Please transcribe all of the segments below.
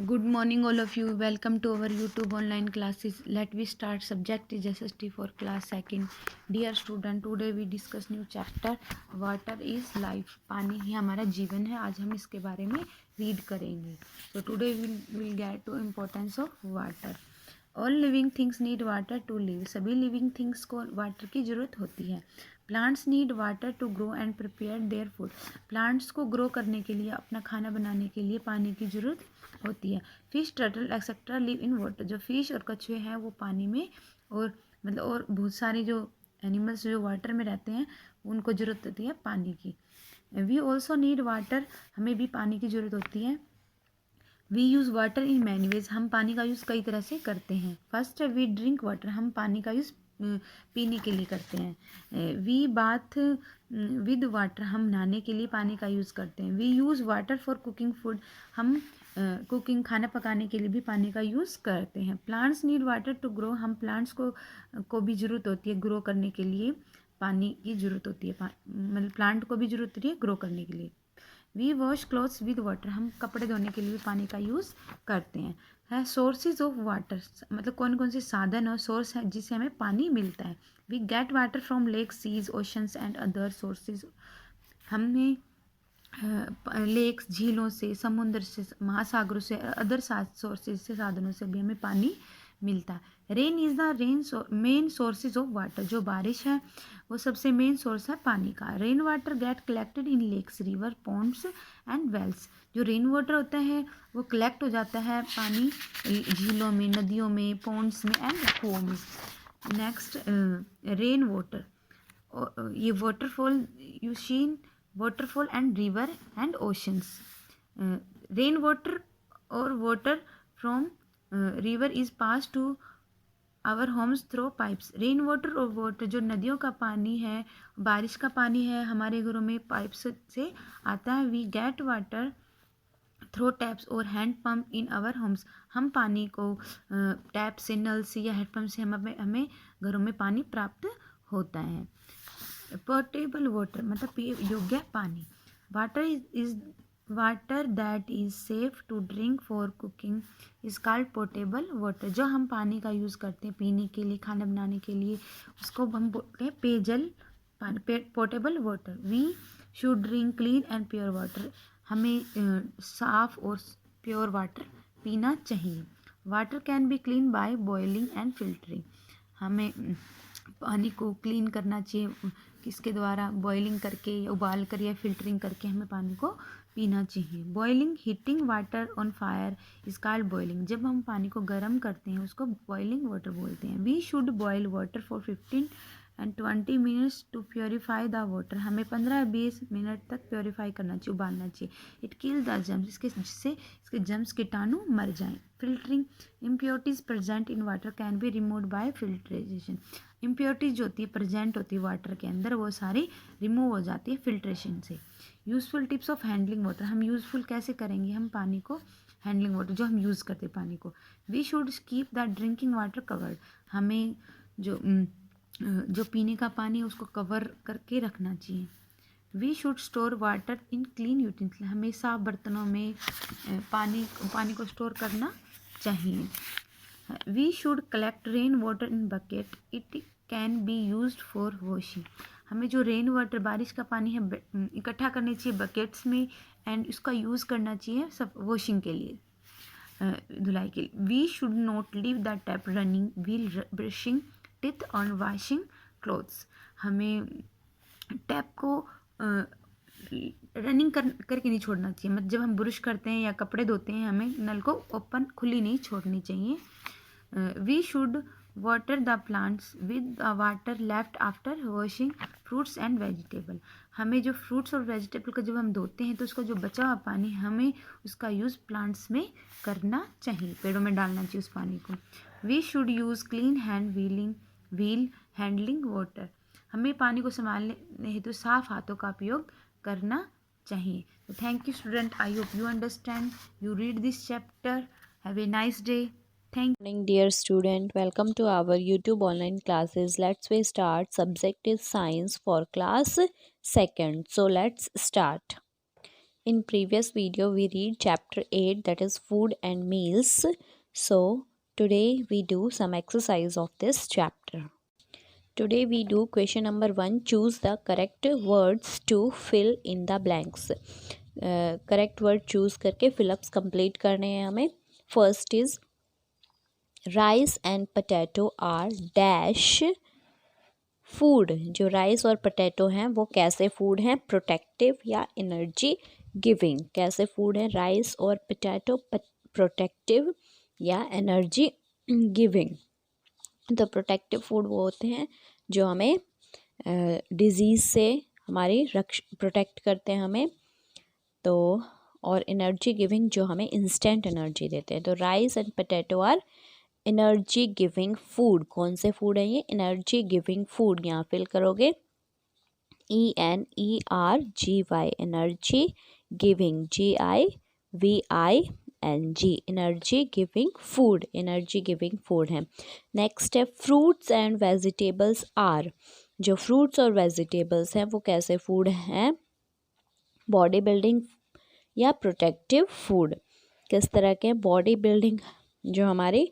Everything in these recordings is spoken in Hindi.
Good morning, all of you. Welcome to our YouTube online classes. Let we start. Subject is SST for class second. Dear student, today we discuss new chapter. Water is life. पानी ही हमारा जीवन है. आज हम इसके बारे में read करेंगे. So today we'll get to importance of water. All living things need water to live. सभी लिविंग थिंग्स को वाटर की ज़रूरत होती है. Plants need water to grow and prepare their food. Plants को ग्रो करने के लिए, अपना खाना बनाने के लिए पानी की ज़रूरत होती है. Fish, turtle etcetera live in water. जो फिश और कछुए हैं वो पानी में, और मतलब और बहुत सारे जो एनिमल्स जो वाटर में रहते हैं उनको ज़रूरत होती है पानी की. We also need water. हमें भी पानी की ज़रूरत होती है. We use water in many ways. हम पानी का यूज़ कई तरह से करते हैं. First we drink water. हम पानी का यूज़ पीने के लिए करते हैं. We bath with water. हम नहाने के लिए पानी का यूज़ करते हैं. We use water for cooking food. हम कुकिंग खाना पकाने के लिए भी पानी का यूज़ करते हैं. Plants need water to grow. हम प्लांट्स को भी ज़रूरत होती है ग्रो करने के लिए. पानी की ज़रूरत होती है. मतलब प्लांट को भी ज़रूरत होती है ग्रो करने के लिए. We wash clothes with water. हम कपड़े धोने के लिए भी पानी का यूज़ करते हैं. है सोर्सेज ऑफ वाटर. मतलब कौन कौन से साधन और सोर्स हैं जिससे हमें पानी मिलता है. We get water from lake, seas, oceans and other sources. हमें लेक्स, झीलों से, समुद्र से, महासागरों से, अदर सोर्सेज से, साधनों से भी हमें पानी मिलता है. Rain is the main sources of water. जो बारिश है वो सबसे मेन सोर्स है पानी का. Rain water get collected in lakes, river, ponds and wells. जो रेन वाटर होता है वो कलेक्ट हो जाता है पानी झीलों में, नदियों में, पॉन्ड्स में and homes. Next rain water. ये waterfall you seen waterfall and river and oceans. Rain water or water from river is passed to our homes through pipes. Rain water और वाटर जो नदियों का पानी है, बारिश का पानी है, हमारे घरों में पाइप से आता है. We get water through taps और hand pump in our homes. हम पानी को टैप से, नल से या हैंड पम्प से हमें घरों में पानी प्राप्त होता है. पोर्टेबल वाटर मतलब पिए योग्य पानी. Water is water that is safe to drink for cooking is called portable water. जो हम पानी का यूज़ करते हैं पीने के लिए, खाना बनाने के लिए, उसको हम बोलते हैं पेयजल पानी, portable water. We should drink clean and pure water. हमें साफ़ और प्योर वाटर पीना चाहिए. Water can be clean by boiling and filtering. हमें पानी को क्लीन करना चाहिए किसके द्वारा, बॉइलिंग करके या उबाल कर या फिल्टरिंग करके हमें पानी को पीना चाहिए. Boiling, heating water on fire is called boiling. जब हम पानी को गर्म करते हैं उसको बॉइलिंग वाटर बोलते हैं. We should boil water for 15 and 20 minutes to purify the water. हमें 15-20 मिनट तक प्योरीफाई करना चाहिए, उबालना चाहिए. It kill the germs. जिससे इसके जम्स कीटाणु मर जाएं. Filtering. Impurities present in water can be removed by filtration. Impurities जो होती है प्रेजेंट होती है वाटर के अंदर, वो सारी रिमूव हो जाती है फिल्ट्रेशन से. Useful tips of handling water. हम यूज़फुल कैसे करेंगे हम पानी को, हैंडलिंग वाटर जो हम यूज़ करते हैं पानी को. We should keep the drinking water covered. हमें जो पीने का पानी है उसको कवर करके रखना चाहिए. We should store water in clean utensil. हमें साफ बर्तनों में पानी को स्टोर करना चाहिए. We should collect rain water in bucket. It can be used for washing. हमें जो रेन वाटर बारिश का पानी है इकट्ठा करना चाहिए बकेट्स में, एंड इसका यूज़ करना चाहिए सब वॉशिंग के लिए, धुलाई के लिए. We should not leave the tap running while brushing teeth और वॉशिंग क्लोथ्स. हमें टैप को रनिंग करके नहीं छोड़ना चाहिए. मतलब जब हम ब्रश करते हैं या कपड़े धोते हैं हमें नल को ओपन खुली नहीं छोड़नी चाहिए. We should water the plants with the water left after washing fruits and vegetable. हमें जो फ्रूट्स और वेजिटेबल को जब हम धोते हैं तो उसका जो बचा हुआ पानी हमें उसका यूज़ प्लांट्स में करना चाहिए, पेड़ों में डालना चाहिए उस पानी को. We should use clean hand while handling water. हमें पानी को संभालने हेतु साफ हाथों का उपयोग करना चाहिए. तो thank you student. I hope you understand. You read this chapter. Have a nice day. Thank Morning, dear student. Welcome to our YouTube online classes. Let's we start. Subject is science for class second. So let's start. In previous video we read chapter 8, that is food and meals. So today we do some exercise of this chapter. Today we do question number 1. Choose the correct words to fill in the blanks. Correct word choose करके fill ups complete करने हैं हमें. First is rice and potato are dash food. जो राइस और पोटैटो हैं वो कैसे फूड हैं? प्रोटेक्टिव या एनर्जी गिविंग. कैसे फूड है राइस और पोटैटो? प्रोटेक्टिव या एनर्जी गिविंग. तो प्रोटेक्टिव फूड वो होते हैं जो हमें डिजीज़ से हमारी प्रोटेक्ट करते हैं हमें. तो और एनर्जी गिविंग जो हमें इंस्टेंट एनर्जी देते हैं. तो rice and potato are energy giving food. कौन से फूड है ये? Energy giving food. यहाँ फिल करोगे ENERGY energy giving GIVING energy giving food. Energy giving food है. नेक्स्ट है फ्रूट्स एंड वेजिटेबल्स आर. जो फ्रूट्स और वेजिटेबल्स हैं वो कैसे फूड हैं? बॉडी बिल्डिंग या प्रोटेक्टिव फूड. किस तरह के? बॉडी बिल्डिंग जो हमारी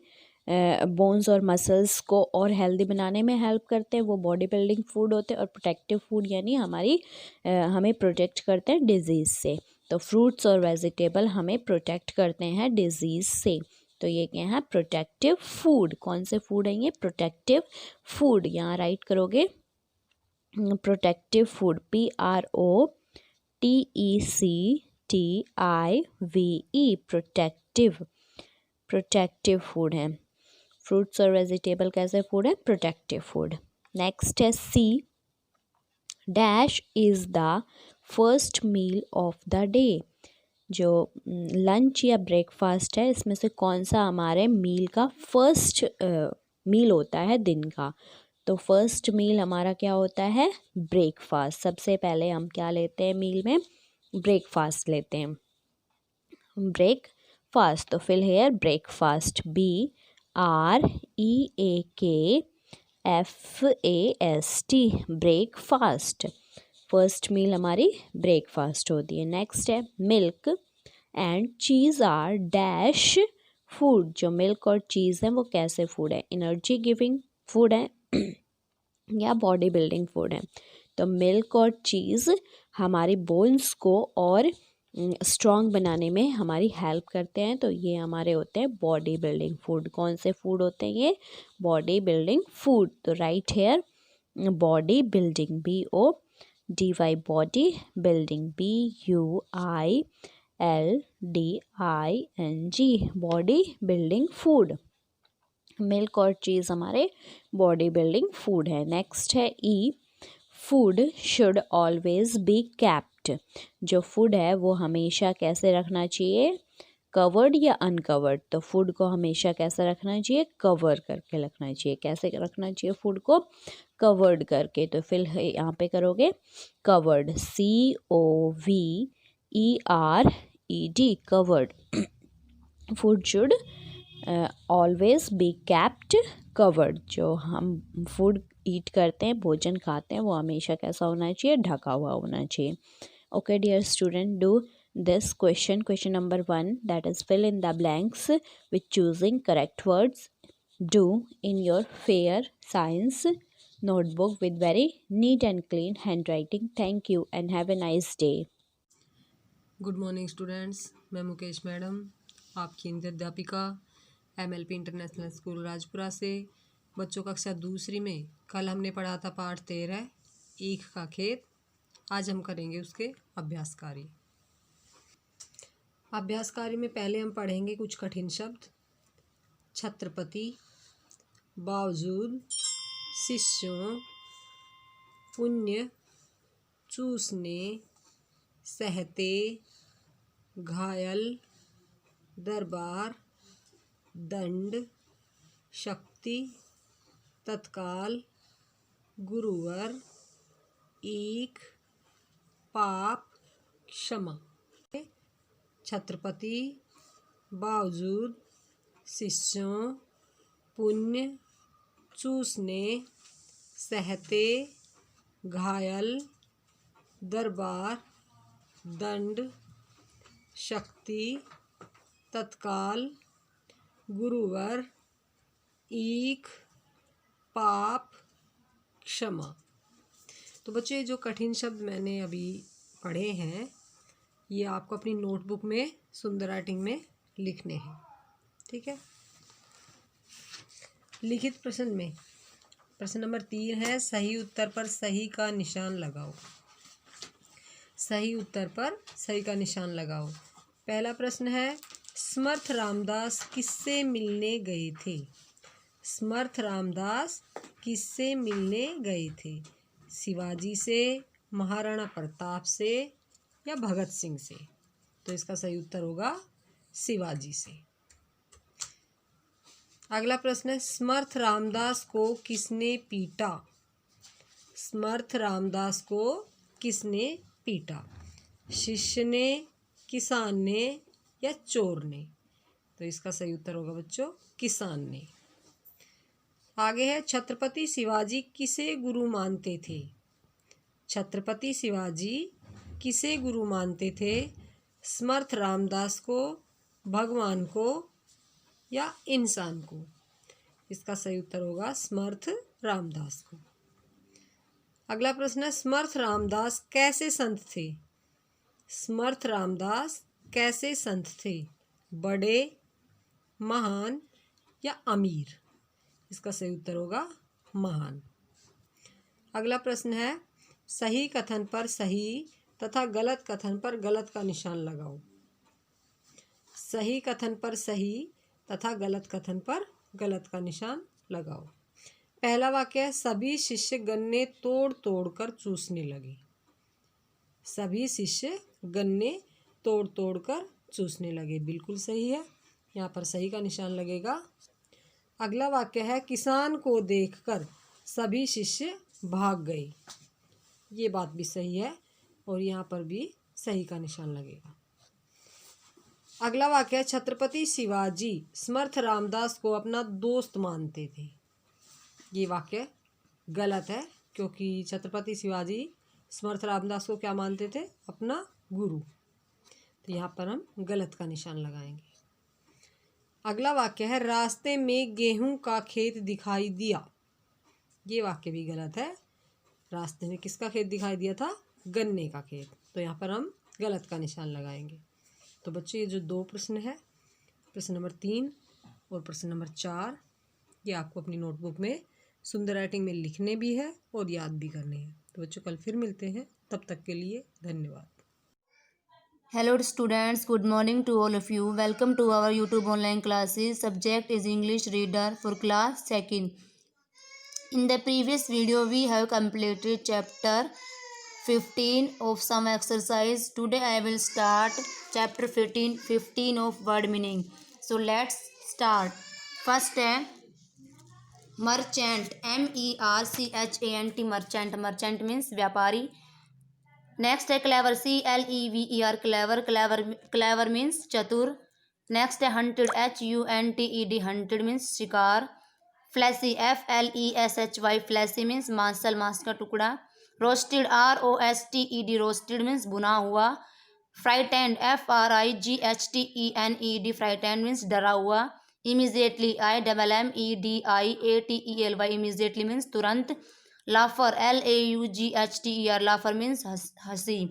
बोन्स और मसल्स को और हेल्दी बनाने में हेल्प करते हैं वो बॉडी बिल्डिंग फूड होते हैं. और प्रोटेक्टिव फूड यानी हमें प्रोटेक्ट करते हैं डिजीज़ से. तो फ्रूट्स और वेजिटेबल हमें प्रोटेक्ट करते हैं डिजीज़ से. तो ये क्या है? Protective food. कौन से फूड है ये? Protective food. यहाँ राइट करोगे protective food PROTECTIVE protective food है. फ्रूट्स और वेजिटेबल कैसे फूड है? Protective food. नेक्स्ट है C. Dash is the first meal of the day. जो लंच या ब्रेकफास्ट है इसमें से कौन सा हमारे मील का फर्स्ट मील होता है दिन का? तो फर्स्ट मील हमारा क्या होता है? ब्रेकफास्ट. सबसे पहले हम क्या लेते हैं मील में? ब्रेकफास्ट लेते हैं. ब्रेकफास्ट. तो fill here breakfast BREAKFAST breakfast. First meal हमारी ब्रेकफास्ट होती है. नेक्स्ट है milk and cheese are dash food. जो मिल्क और चीज़ है वो कैसे फूड है? एनर्जी गिविंग फूड है या बॉडी बिल्डिंग फूड है. तो मिल्क और चीज़ हमारी बोन्स को और स्ट्रॉन्ग बनाने में हमारी हेल्प करते हैं. तो ये हमारे होते हैं बॉडी बिल्डिंग फूड. कौन से फूड होते हैं ये? Body building food. तो write here body building BODY body building BUILDING body building food. Milk और चीज़ हमारे बॉडी बिल्डिंग फूड है. नेक्स्ट है E. Food should always be kept. जो फूड है वो हमेशा कैसे रखना चाहिए? कवर्ड या अनकवर्ड? तो फूड को हमेशा कैसे रखना चाहिए? कवर करके रखना चाहिए. कैसे रखना चाहिए फूड को? कवर्ड करके. तो फिर यहाँ पे करोगे covered COVERED covered. Food should always be kept covered. जो हम फूड ईट करते हैं, भोजन खाते हैं, वो हमेशा कैसा होना चाहिए? ढका हुआ होना चाहिए. Okay dear student, do this question number 1, that is fill in the blanks with choosing correct words. Do in your fair science notebook with very neat and clean handwriting. Thank you and have a nice day. Good morning students. मैं मुकेश मैडम, आपकी हिंदी अध्यापिका MLP इंटरनेशनल स्कूल राजपुरा से. बच्चों कक्षा दूसरी में कल हमने पढ़ा था पाठ 13 ईख का खेत. आज हम करेंगे उसके अभ्यास कार्य. अभ्यास कार्य में पहले हम पढ़ेंगे कुछ कठिन शब्द. छत्रपति, बावजूद, शिष्यों, पुण्य, चूसने, सहते, घायल, दरबार, दंड, शक्ति, तत्काल, गुरुवर, ईख, पाप, क्षमा. छत्रपति, बावजूद, शिष्यों, पुण्य, चूसने, सहते, घायल, दरबार, दंड, शक्ति, तत्काल, गुरुवर, ईख, पाप, क्षमा। तो बच्चों ये जो कठिन शब्द मैंने अभी पढ़े हैं ये आपको अपनी नोटबुक में सुंदर राइटिंग में लिखने हैं, ठीक है। लिखित प्रश्न में प्रश्न नंबर 3 है, सही उत्तर पर सही का निशान लगाओ। सही उत्तर पर सही का निशान लगाओ। पहला प्रश्न है, समर्थ रामदास किससे मिलने गए थे? समर्थ रामदास किससे मिलने गए थे? शिवाजी से, महाराणा प्रताप से या भगत सिंह से? तो इसका सही उत्तर होगा शिवाजी से। अगला प्रश्न है, समर्थ रामदास को किसने पीटा? समर्थ रामदास को किसने पीटा? शिष्य ने, किसान ने या चोर ने? तो इसका सही उत्तर होगा बच्चों किसान ने। आगे है, छत्रपति शिवाजी किसे गुरु मानते थे? छत्रपति शिवाजी किसे गुरु मानते थे? समर्थ रामदास को, भगवान को या इंसान को? इसका सही उत्तर होगा समर्थ रामदास को। अगला प्रश्न है, समर्थ रामदास कैसे संत थे? समर्थ रामदास कैसे संत थे? बड़े, महान या अमीर? इसका सही उत्तर होगा महान। अगला प्रश्न है, सही कथन पर सही तथा गलत कथन पर गलत का निशान लगाओ। सही कथन पर सही तथा गलत कथन पर गलत का निशान लगाओ। पहला वाक्य है, सभी शिष्य गन्ने तोड़ तोड़ कर चूसने लगे। सभी शिष्य गन्ने तोड़ तोड़ कर चूसने लगे, बिल्कुल सही है, यहाँ पर सही का निशान लगेगा। अगला वाक्य है, किसान को देखकर सभी शिष्य भाग गए। ये बात भी सही है और यहाँ पर भी सही का निशान लगेगा। अगला वाक्य है, छत्रपति शिवाजी समर्थ रामदास को अपना दोस्त मानते थे। ये वाक्य गलत है क्योंकि छत्रपति शिवाजी समर्थ रामदास को क्या मानते थे? अपना गुरु। तो यहाँ पर हम गलत का निशान लगाएंगे। अगला वाक्य है, रास्ते में गेहूं का खेत दिखाई दिया। ये वाक्य भी गलत है। रास्ते में किसका खेत दिखाई दिया था? गन्ने का खेत। तो यहाँ पर हम गलत का निशान लगाएंगे। तो बच्चों ये जो दो प्रश्न है, प्रश्न नंबर 3 और प्रश्न नंबर 4, ये आपको अपनी नोटबुक में सुंदर राइटिंग में लिखने भी है और याद भी करने हैं। तो बच्चों कल फिर मिलते हैं, तब तक के लिए धन्यवाद। Hello students, good morning to all of you. Welcome to our YouTube online classes. Subject is English Reader for class 2nd. In the previous video we have completed chapter 15 of some exercise. Today I will start chapter 15 of word meaning. So let's start. First है merchant, MERCHANT, merchant. Merchant means व्यापारी. नेक्स्ट है क्लेवर, CLEVER, क्लेवर मीन्स चतुर. नेक्स्ट है हंटेड, HUNTED, हंटेड मीन्स शिकार. फ्लैसी, FLESHY, फ्लैसी मीन्स मांस का टुकड़ा. रोस्टेड, ROSTED, रोस्टेड मीन्स भुना हुआ. फ्राइटेंड, FRIGHTENED, फ्राइटेंड मीन्स डरा हुआ. इमीजिएटली, IMMEDIATELY, इमीजिएटली मीन्स तुरंत. लाफर, LAUGHTER, लाफर मीन्स हंसी.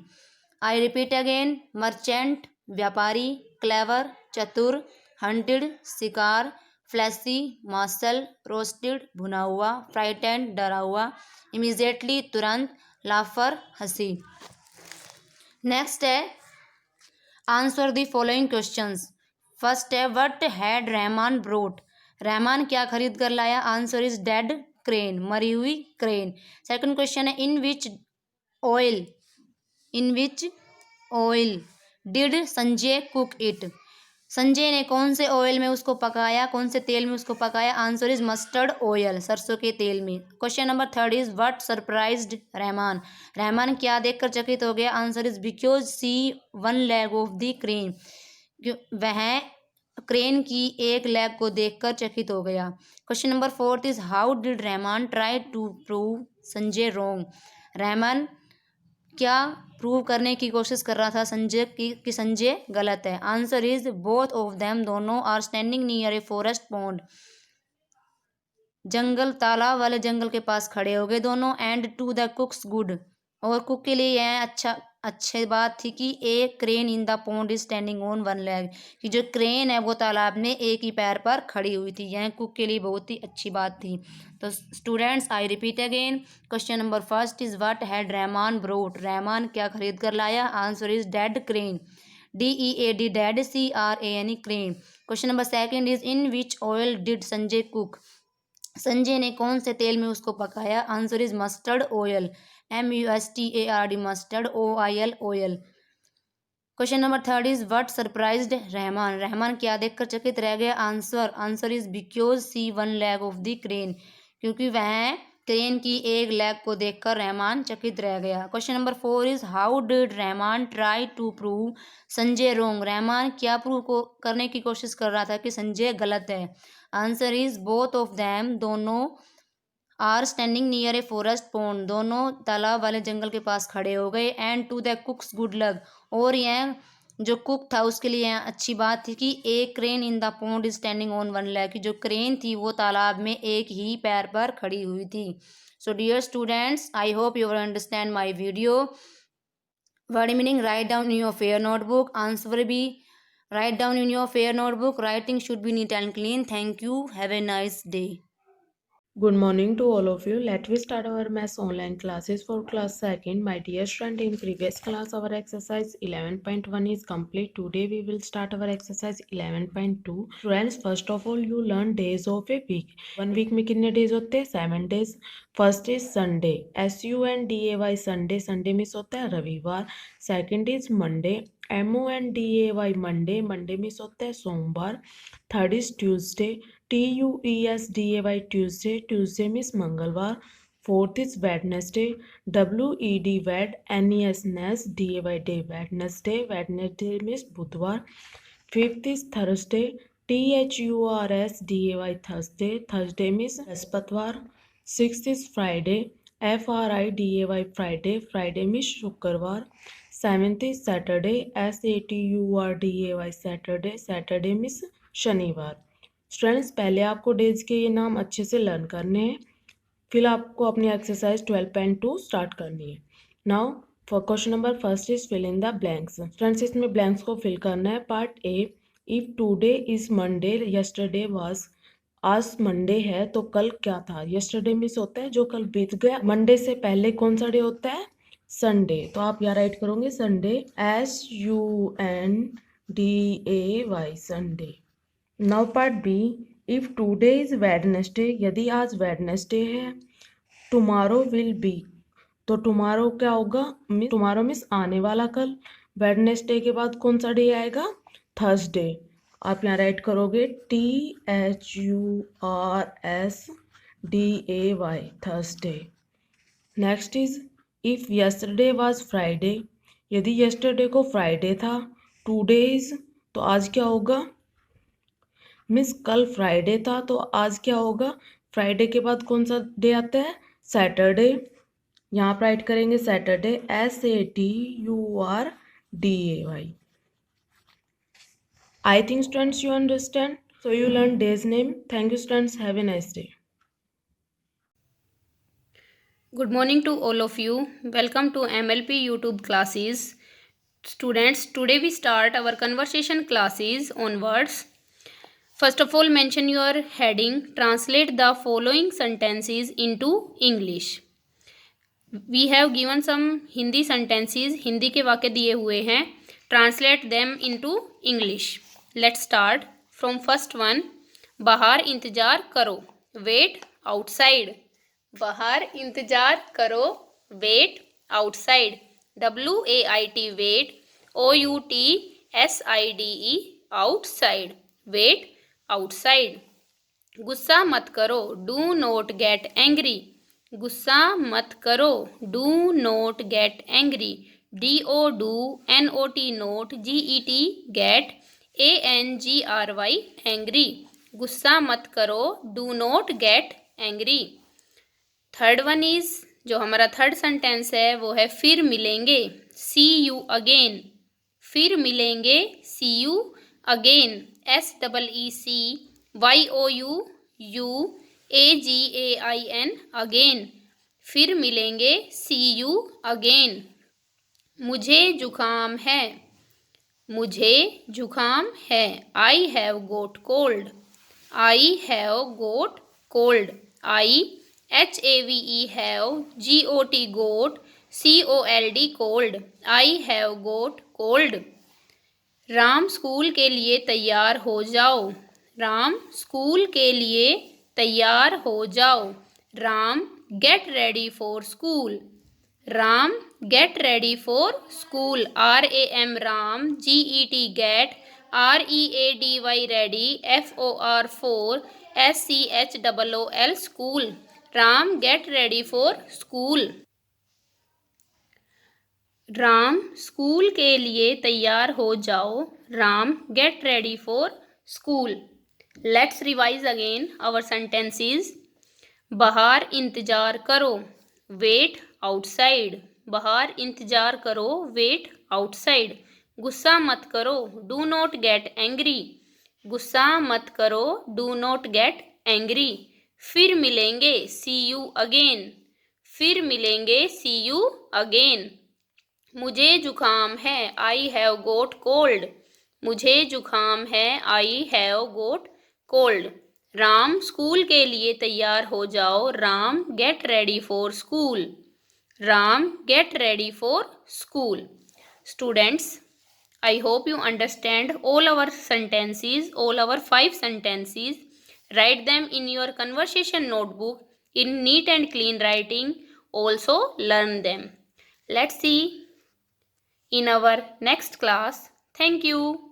आई रिपीट अगेन, मर्चेंट व्यापारी, क्लेवर चतुर, हंटेड शिकार, फ्लैसी मार्शल, रोस्टेड भुना हुआ, फ्राइटेंड डरा हुआ, इमीजिएटली तुरंत, लाफर हंसी. नेक्स्ट है answer the following questions. First है what had Rahman brought, Rahman क्या खरीद कर लाया? आंसर इज डेड क्रेन, मरी हुई क्रेन. सेकंड क्वेश्चन है in which oil did Sanjay cook it, Sanjay ने कौन से ऑयल में उसको पकाया, कौन से तेल में उसको पकाया? आंसर इज मस्टर्ड ऑयल, सरसों के तेल में. Question number 3 is what surprised Rahman, Rahman क्या देखकर चकित हो गया? Answer is because see one leg of the crane, वह क्रेन की एक लेग को देखकर चकित हो गया. Question number 4 is how did Rahman try to prove Sanjay wrong, Rahman क्या प्रूव करने की कोशिश कर रहा था संजय कि संजय गलत है। Answer is both of them, दोनों are standing near a forest pond, जंगल तालाब वाले जंगल के पास खड़े हो गए दोनों। And to the cooks good, और कुक के लिए यह अच्छी बात थी कि a crane in the pond is standing on one leg, कि जो क्रेन है वो तालाब में एक ही पैर पर खड़ी हुई थी। यह कुक के लिए बहुत ही अच्छी बात थी। तो students I repeat again, question number first is what had Rahman brought, Rahman क्या खरीद कर लाया। Answer is dead crane, DEAD dead, CRANE crane. Question number second is in which oil did Sanjay cook, Sanjay ने कौन से तेल में उसको पकाया। Answer is mustard oil, MUSTARD mustard, OIL oil. Question number third is what surprised Rahman, Rahman क्या देखकर चकित रह गया। Answer is because see one leg of the crane, क्योंकि वह क्रेन की एक लेग को देखकर रहमान चकित रह गया। Question number four is how did Rahman try to prove Sanjay wrong, Rahman क्या प्रूव करने की कोशिश कर रहा था कि संजय गलत है। Answer is both of them, दोनों are standing near a forest pond, दोनों तालाब वाले जंगल के पास खड़े हो गए। And to the cooks good luck, और यह जो कुक था उसके लिए यह अच्छी बात थी कि एक crane in the pond is standing on one leg, की जो क्रेन थी वो तालाब में एक ही पैर पर खड़ी हुई थी। So dear students, I hope you will understand my video. Word meaning write down in your fair notebook, answer भी write down in your fair notebook. Writing should be neat and clean. Thank you. Have a nice day. Good morning to all of you. Let me start our maths online classes for class 2nd. My dear student, in previous class our exercise 11.1 is complete. Today we will start our exercise 11.2. Students, first of all you learn days of a week. 1 week में कितने days होते हैं? 7 days. First is Sunday, SUNDAY Sunday, Sunday miss होता है रविवार. Second is Monday, MONDAY Monday, Monday miss होता है सोमवार. Third is Tuesday, TUESDAY Tuesday, Tuesday miss मंगलवार. Fourth is Wednesday, WED wed, NES DAY day, Wednesday, Wednesday miss बुधवार. Fifth is Thursday, THURSDAY Thursday, Thursday miss बृहस्पतिवार. Sixth is Friday, FRIDAY Friday, Friday miss शुक्रवार. Seventh is Saturday, SATURDAY Saturday, Saturday miss शनिवार. स्टूडेंट्स, पहले आपको डेज के ये नाम अच्छे से लर्न करने हैं, फिर आपको अपनी एक्सरसाइज 12.2 स्टार्ट करनी है. Now for question number first is fill in the blanks. Students, इसमें ब्लैंक्स को फिल करना है. Part A, if today is Monday, yesterday was, आज मंडे है तो कल क्या था. यस्टरडे मिस होता है जो कल बीत गया. मंडे से पहले कौन सा डे होता है? संडे. तो आप यहाँ राइट करोगे Sunday, SUNDAY Sunday. Now part B, if today is Wednesday, यदि आज वेडनेसडे है, टुमारो विल बी, तो टुमारो क्या होगा? टुमारो मिस आने वाला कल. वेडनेसडे के बाद कौन सा डे आएगा? थर्सडे. आप यहाँ राइट करोगे THURSDAY Thursday. Next is if yesterday was Friday, यदि यस्टरडे को फ्राइडे था, टुडे इज, तो आज क्या होगा? मिस कल फ्राइडे था तो आज क्या होगा? फ्राइडे के बाद कौन सा डे आता है? सैटरडे. यहाँ पर राइट करेंगे Saturday, SATURDAY. I think students you understand. So you learn days name. Thank you students, have a nice day. Good morning to all of you. Welcome to MLP YouTube classes. Students, today we start our conversation classes on words. First of all, mention your heading. Translate the following sentences into English. We have given some Hindi sentences. Hindi के वाक्य दिए हुए हैं. Translate them into English. Let's start from first one. बाहर इंतजार करो. Wait outside. बाहर इंतजार करो. Wait outside. WAIT wait. OUTSIDE outside. Wait outside. गुस्सा मत करो. Do not get angry. गुस्सा मत करो. Do not get angry. DONOT not. GET get. ANGRY angry. गुस्सा मत करो. Do not get angry. Third one is जो हमारा थर्ड सेंटेंस है वो है फिर मिलेंगे, सी यू अगेन। फिर मिलेंगे, सी यू अगेन, SEEYOUUAGAIN अगेन। फिर मिलेंगे, सी यू अगेन। मुझे जुकाम है, मुझे जुकाम है, I have got cold. I have got cold, IHAVE have GOT got COLD cold, I have got cold. Ram school के लिए तैयार हो जाओ, राम स्कूल के लिए तैयार हो जाओ, Ram get ready for school. Ram get ready for school, RAM Ram, GET get, READY ready, FOR for, SCHOOL school. Ram get ready for school. Ram school के लिए तैयार हो जाओ, Ram get ready for school. Let's revise again our sentences. बाहर इंतजार करो, वेट आउटसाइड। बाहर इंतजार करो, वेट आउटसाइड। गुस्सा मत करो, डू नॉट गेट एंग्री। गुस्सा मत करो, डू नॉट गेट एंग्री। फिर मिलेंगे, सी यू अगेन। फिर मिलेंगे, सी यू अगेन। मुझे जुकाम है, आई हैव गोट कोल्ड। मुझे जुकाम है, I have got cold. Ram school के लिए तैयार हो जाओ, Ram get ready for school. Ram get ready for school. Students, I hope you understand all our sentences, all our 5 sentences. Write them in your conversation notebook in neat and clean writing. Also learn them. Let's see in our next class. Thank you.